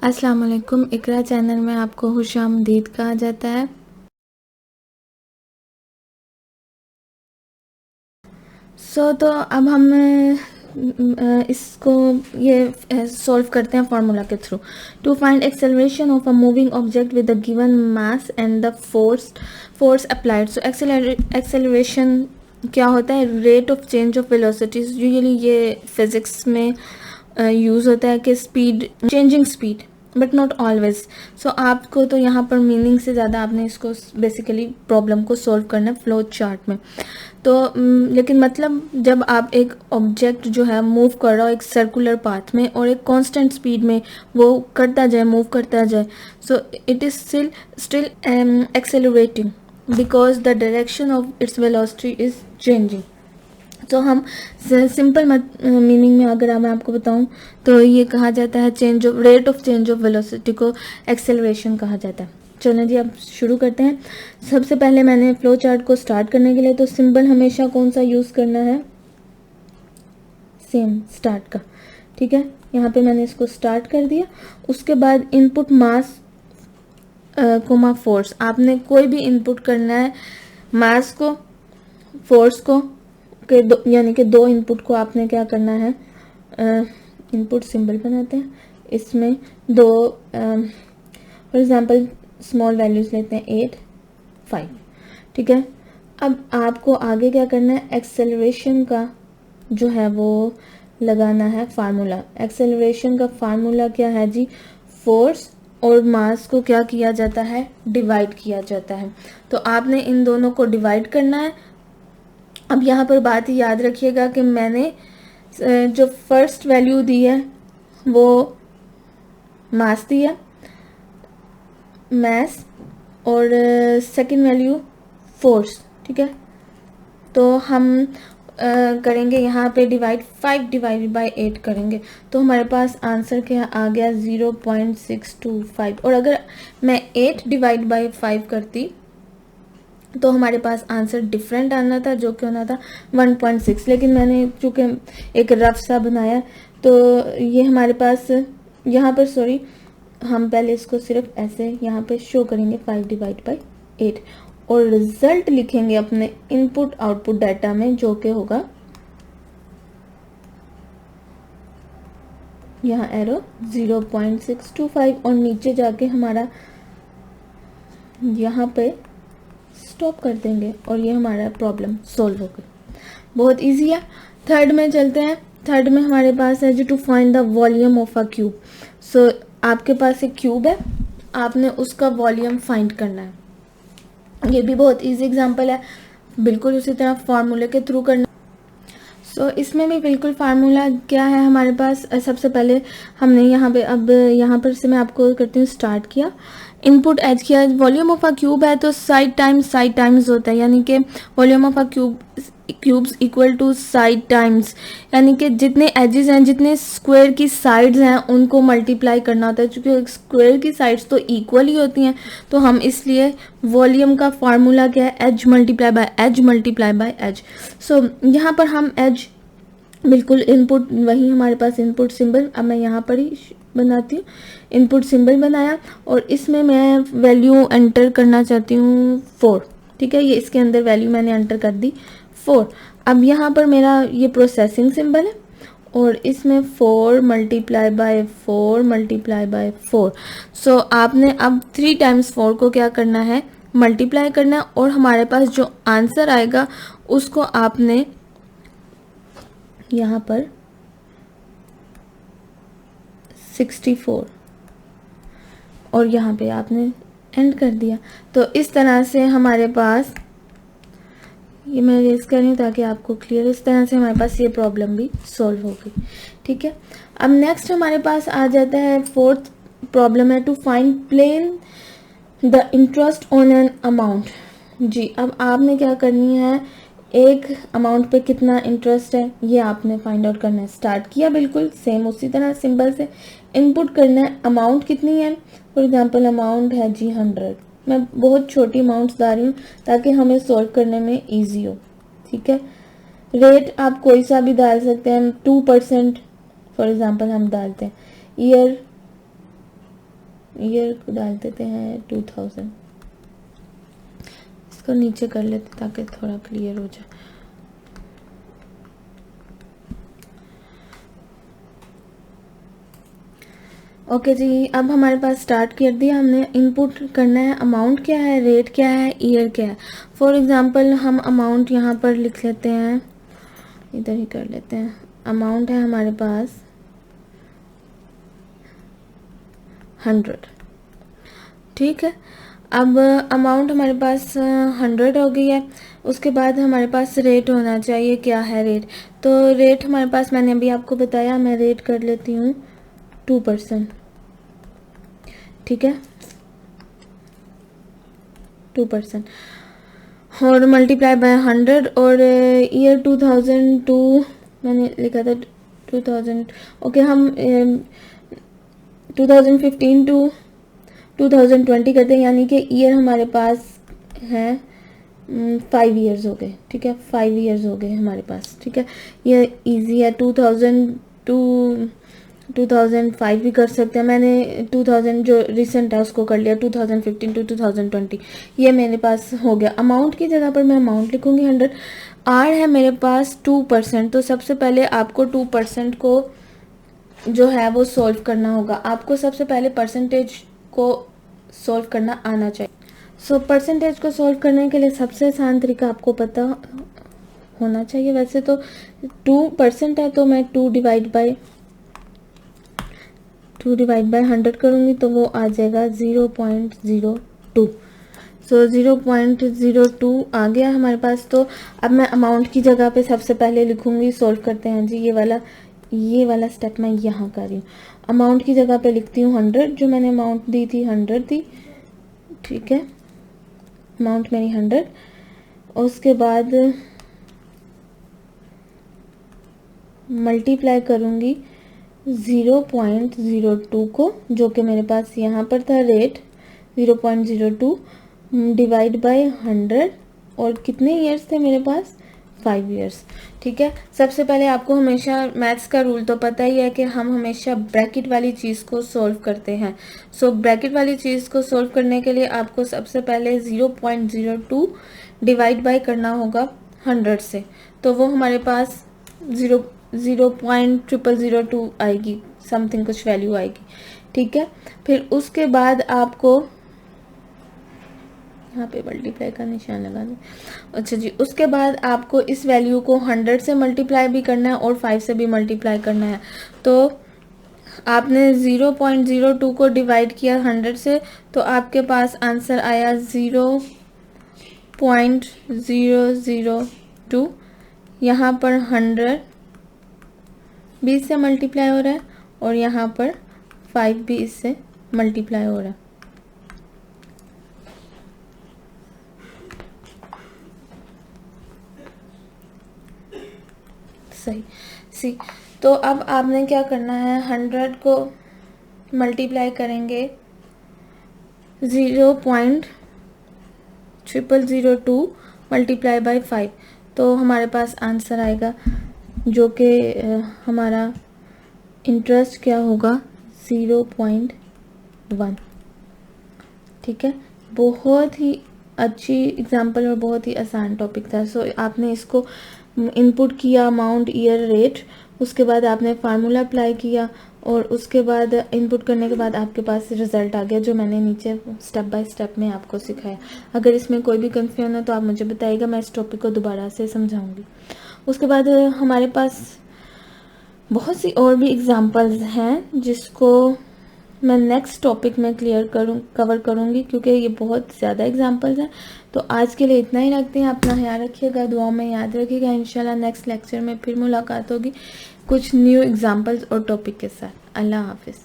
अस्सलाम वालेकुम। इकरा चैनल में आपको खुशामदीद कहा जाता है। तो अब हम इसको ये सॉल्व करते हैं फार्मूला के through. To find acceleration of a moving object with the given mass and the force applied. So acceleration क्या होता है? Rate of change of velocities. Usually ये फिजिक्स में यूज़ होता है कि speed, changing speed, but not always. So आपको तो यहाँ पर मीनिंग से ज़्यादा आपने इसको बेसिकली प्रॉब्लम को सॉल्व करना है फ्लो चार्ट में। तो लेकिन मतलब जब आप एक ऑब्जेक्ट जो है मूव कर रहा हो एक सर्कुलर पाथ में और एक कांस्टेंट स्पीड में वो करता जाए, मूव करता जाए, so it is still accelerating because the direction of its velocity is changing. तो हम सिंपल मीनिंग में अगर मैं आपको बताऊं तो ये कहा जाता है rate of change of velocity को एक्सेलरेशन कहा जाता है। चलो जी, अब शुरू करते हैं। सबसे पहले मैंने फ्लो चार्ट को स्टार्ट करने के लिए तो सिंबल हमेशा कौन सा यूज़ करना है? सेम स्टार्ट का। ठीक है, यहाँ पे मैंने इसको स्टार्ट कर दिया। उसके बाद इनपुट मास कोमा फोर्स। आपने कोई भी इनपुट करना है, मास को, फोर्स को के यानी कि दो इनपुट को आपने क्या करना है? इनपुट सिंबल बनाते हैं। इसमें दो फॉर एग्जांपल स्मॉल वैल्यूज लेते हैं 8, 5। ठीक है, अब आपको आगे क्या करना है? एक्सेलरेशन का जो है वो लगाना है फार्मूला। एक्सेलरेशन का फार्मूला क्या है जी? फोर्स और मास को क्या किया जाता है? डिवाइड किया जाता है। तो आपने इन दोनों को डिवाइड करना है। अब यहाँ पर बात ही याद रखिएगा कि मैंने जो फर्स्ट वैल्यू दी है वो मास दी है, मैस, और सेकंड वैल्यू फोर्स। ठीक है, तो हम करेंगे यहाँ पे डिवाइड 5 डिवाइडेड बाय 8 करेंगे तो हमारे पास आंसर क्या आ गया? 0.625। और अगर मैं 8 डिवाइड बाय 5 करती तो हमारे पास आंसर डिफरेंट आना था, जो कि होना था 1.6। लेकिन मैंने चूँकि एक रफ सा बनाया तो ये हमारे पास यहाँ पर, सॉरी, हम पहले इसको सिर्फ ऐसे यहाँ पे शो करेंगे 5 डिवाइड बाई 8 और रिजल्ट लिखेंगे अपने इनपुट आउटपुट डाटा में, जो कि होगा यहाँ एरो 0.625 और नीचे जाके हमारा यहाँ पे स्टॉप कर देंगे और ये हमारा प्रॉब्लम सॉल्व हो गई। बहुत इजी है। थर्ड में चलते हैं। थर्ड में हमारे पास है जो to find the volume of a cube. So आपके पास एक क्यूब है, आपने उसका वॉल्यूम फाइंड करना है। ये भी बहुत इजी एग्जांपल है, बिल्कुल उसी तरह फार्मूले के थ्रू करना। सो इसमें भी बिल्कुल फार्मूला क्या है हमारे पास? सबसे पहले हमने यहाँ पे, अब यहाँ पर से मैं आपको करती हूँ स्टार्ट किया, इनपुट एज किया। वॉल्यूम ऑफ अ क्यूब है तो साइड टाइम्स होता है, यानी कि volume of a cubes equal to side times, यानी कि जितने एजेस हैं, जितने स्क्वायर की साइड्स हैं, उनको मल्टीप्लाई करना होता है। क्योंकि स्क्वायर की साइड्स तो इक्वल ही होती हैं, तो हम इसलिए वॉल्यूम का फार्मूला क्या है? Edge multiply by edge multiply by edge. So यहाँ पर हम एज, बिल्कुल इनपुट वही हमारे पास इनपुट सिंबल, अब मैं यहाँ पर ही बनाती हूँ। इनपुट सिंबल बनाया और इसमें मैं वैल्यू एंटर करना चाहती हूँ 4। ठीक है, ये इसके अंदर वैल्यू मैंने एंटर कर दी 4। अब यहाँ पर मेरा ये प्रोसेसिंग सिंबल है और इसमें 4 मल्टीप्लाई बाय 4 मल्टीप्लाई बाय 4। सो आपने अब 3 टाइम्स 4 को क्या करना है? मल्टीप्लाई करना है और हमारे पास जो आंसर आएगा उसको आपने यहाँ पर 64 और यहाँ पे आपने एंड कर दिया। तो इस तरह से हमारे पास, ये मैं रेज कर रही हूँ ताकि आपको क्लियर, इस तरह से हमारे पास ये प्रॉब्लम भी सॉल्व हो गई। ठीक है, अब नेक्स्ट हमारे पास आ जाता है फोर्थ प्रॉब्लम है to find plain the interest on an amount. जी, अब आपने क्या करनी है? एक अमाउंट पे कितना इंटरेस्ट है ये आपने फाइंड आउट करना है। स्टार्ट किया बिल्कुल सेम उसी तरह सिंबल से, इनपुट करना है अमाउंट कितनी है। फॉर एग्जांपल अमाउंट है जी 100। मैं बहुत छोटी अमाउंट्स ला रही हूँ ताकि हमें सॉल्व करने में इजी हो। ठीक है, रेट आप कोई सा भी डाल सकते हैं, 2% फॉर एग्जांपल हम डालते हैं। ईयर ईयर को डाल देते हैं 2000, इसको नीचे कर लेते ताकि थोड़ा क्लियर हो जाए। ओके जी, अब हमारे पास स्टार्ट कर दिया हमने। इनपुट करना है अमाउंट क्या है, रेट क्या है, ईयर क्या है। फॉर एग्जांपल हम अमाउंट यहाँ पर लिख लेते हैं, इधर ही कर लेते हैं। अमाउंट है हमारे पास 100, ठीक है। अब अमाउंट हमारे पास 100 हो गई है। उसके बाद हमारे पास रेट होना चाहिए, क्या है रेट। तो रेट हमारे पास, मैंने अभी आपको बताया, मैं रेट कर लेती हूँ 2%, ठीक है, 2%, और मल्टीप्लाई बाय 100, और ईयर 2002 मैंने लिखा था 2000। ओके, हम 2015 टू 2020 करते हैं, यानी कि ईयर हमारे पास है 5 ईयर्स हो गए, ठीक है, 5 ईयर्स हो गए हमारे पास, ठीक है। ये इजी है। 2005 भी कर सकते हैं। मैंने 2000 जो रिसेंट है उसको कर लिया, 2015 टू 2020, ये मेरे पास हो गया। अमाउंट की जगह पर मैं अमाउंट लिखूंगी 100। आर है मेरे पास 2%, तो सबसे पहले आपको 2% को जो है वो सॉल्व करना होगा। आपको सबसे पहले परसेंटेज को सॉल्व करना आना चाहिए। सो परसेंटेज को सॉल्व करने के लिए सबसे आसान तरीका आपको पता होना चाहिए। वैसे तो 2% है, तो मैं 2 डिवाइड बाय 100 करूँगी, तो वो आ जाएगा 0.02। सो 0.02 आ गया हमारे पास। तो अब मैं अमाउंट की जगह पे सबसे पहले लिखूँगी, सॉल्व करते हैं जी। ये वाला स्टेप मैं यहाँ कर रही हूँ। अमाउंट की जगह पे लिखती हूँ 100, जो मैंने अमाउंट दी थी 100 थी, ठीक है, अमाउंट मेरी 100। उसके बाद मल्टीप्लाई करूँगी 0.02 को, जो कि मेरे पास यहाँ पर था रेट 0.02, डिवाइड बाय 100, और कितने ईयर्स थे मेरे पास, 5 ईयर्स, ठीक है। सबसे पहले आपको हमेशा मैथ्स का रूल तो पता ही है कि हम हमेशा ब्रैकेट वाली चीज़ को सॉल्व करते हैं। सो ब्रैकेट वाली चीज़ को सॉल्व करने के लिए आपको सबसे पहले 0.02 डिवाइड बाय करना होगा 100 से, तो वो हमारे पास 0.0002 आएगी, समथिंग कुछ वैल्यू आएगी, ठीक है। फिर उसके बाद आपको यहाँ पे मल्टीप्लाई का निशान लगा दें। अच्छा जी, उसके बाद आपको इस वैल्यू को 100 से मल्टीप्लाई भी करना है और 5 से भी मल्टीप्लाई करना है। तो आपने 0.02 को डिवाइड किया 100 से, तो आपके पास आंसर आया 0.002। यहाँ पर 100 20 से मल्टीप्लाई हो रहा है, और यहाँ पर 5 भी इससे मल्टीप्लाई हो रहा है। सही सी। तो अब आपने क्या करना है, 100 को मल्टीप्लाई करेंगे 0.0002 मल्टीप्लाई बाय 5, तो हमारे पास आंसर आएगा, जो कि हमारा इंटरेस्ट क्या होगा 0.1, ठीक है। बहुत ही अच्छी एग्जाम्पल और बहुत ही आसान टॉपिक था। सो आपने इसको इनपुट किया, अमाउंट, ईयर, रेट, उसके बाद आपने फार्मूला अप्लाई किया, और उसके बाद इनपुट करने के बाद आपके पास रिजल्ट आ गया, जो मैंने नीचे स्टेप बाय स्टेप में आपको सिखाया। अगर इसमें कोई भी कंफ्यूजन है तो आप मुझे बताइएगा, मैं इस टॉपिक को दोबारा से समझाऊंगी। उसके बाद हमारे पास बहुत सी और भी एग्जांपल्स हैं, जिसको मैं नेक्स्ट टॉपिक में कवर करूंगी, क्योंकि ये बहुत ज़्यादा एग्जांपल्स हैं। तो आज के लिए इतना ही रखते हैं। अपना ख्याल रखिएगा, दुआ में याद रखिएगा। इंशाल्लाह नेक्स्ट लेक्चर में फिर मुलाकात होगी कुछ न्यू एग्जांपल्स और टॉपिक के साथ। अल्लाह हाफिज़।